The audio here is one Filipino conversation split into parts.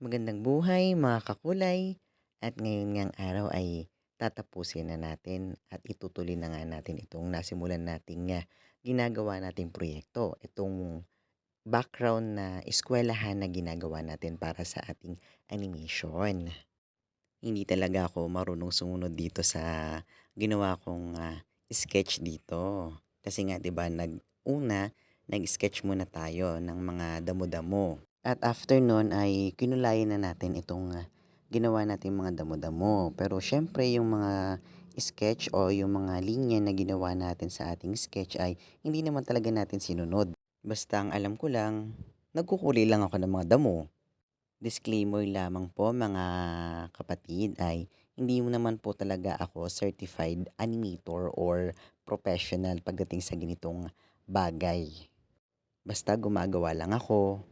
Magandang buhay mga kakulay at ngayon ngang araw ay tatapusin na natin at itutuloy na nga natin itong nasimulan nating ginagawa nating proyekto. Itong background na eskwelahan na ginagawa natin para sa ating animation. Hindi talaga ako marunong sumunod dito sa ginawa kong sketch dito. Kasi nga 'di ba nag-sketch muna tayo ng mga damo-damo. At after nun ay kinulayan na natin itong ginawa nating mga damo-damo. Pero siyempre yung mga sketch o yung mga linya na ginawa natin sa ating sketch ay hindi naman talaga natin sinunod. Basta ang alam ko lang, nagkukulay lang ako ng mga damo. Disclaimer lamang po mga kapatid ay hindi mo naman po talaga ako certified animator or professional pagdating sa ganitong bagay. Basta gumagawa lang ako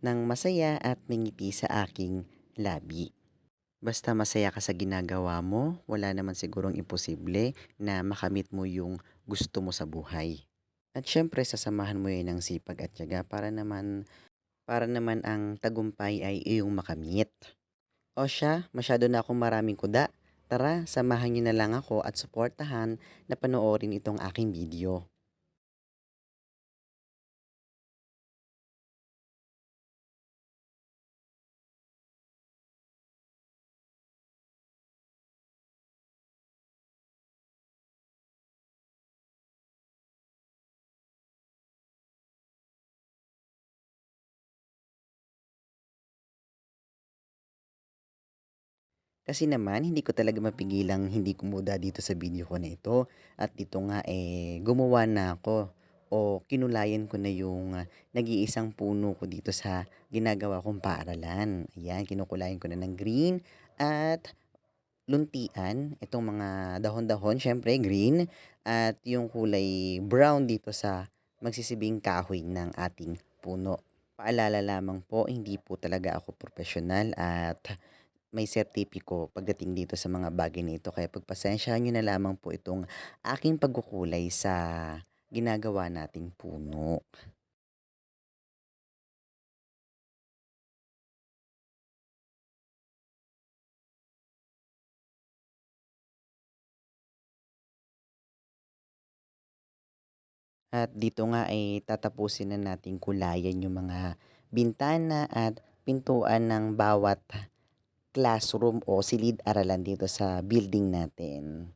ng masaya at may ngiti sa aking labi. Basta masaya ka sa ginagawa mo, wala naman sigurong imposible na makamit mo yung gusto mo sa buhay. At syempre sasamahan mo yun ng sipag at tiyaga para naman ang tagumpay ay iyong makamit. O siya, masyado na akong maraming kuda. Tara, samahan niyo na lang ako at suportahan na panoorin itong aking video. Kasi naman hindi ko talaga mapigilang hindi kumuda dito sa video ko na ito at dito nga gumawa na ako o kinulayan ko na yung nag-iisang puno ko dito sa ginagawa kong paaralan. Ayan, kinukulayan ko na ng green at luntian, itong mga dahon-dahon syempre green at yung kulay brown dito sa magsisibing kahoy ng ating puno. Paalala lamang po, hindi po talaga ako profesional at may sertipiko pagdating dito sa mga bagay na ito. Kaya pagpasensyahan nyo na lamang po itong aking pagkukulay sa ginagawa nating puno. At dito nga ay tatapusin na nating kulayan yung mga bintana at pintuan ng bawat classroom o silid-aralan dito sa building natin.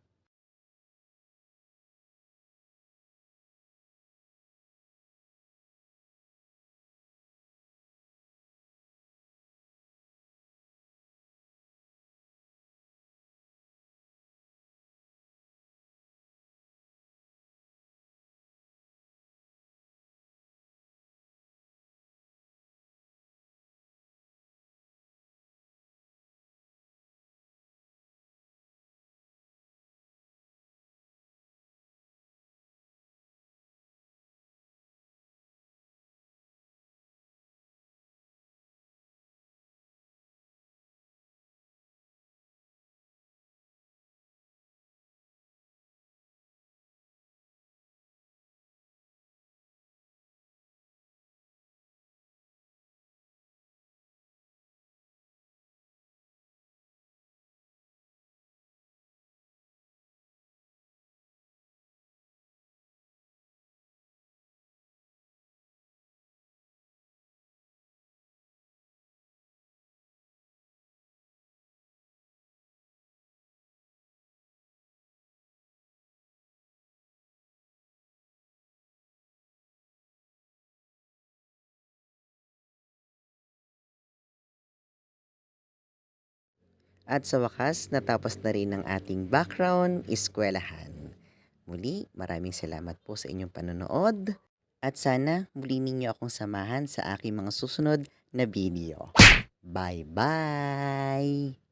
At sa wakas, natapos na rin ang ating background eskwelahan. Muli, maraming salamat po sa inyong panonood at sana muli ninyo akong samahan sa aking mga susunod na video. Bye-bye!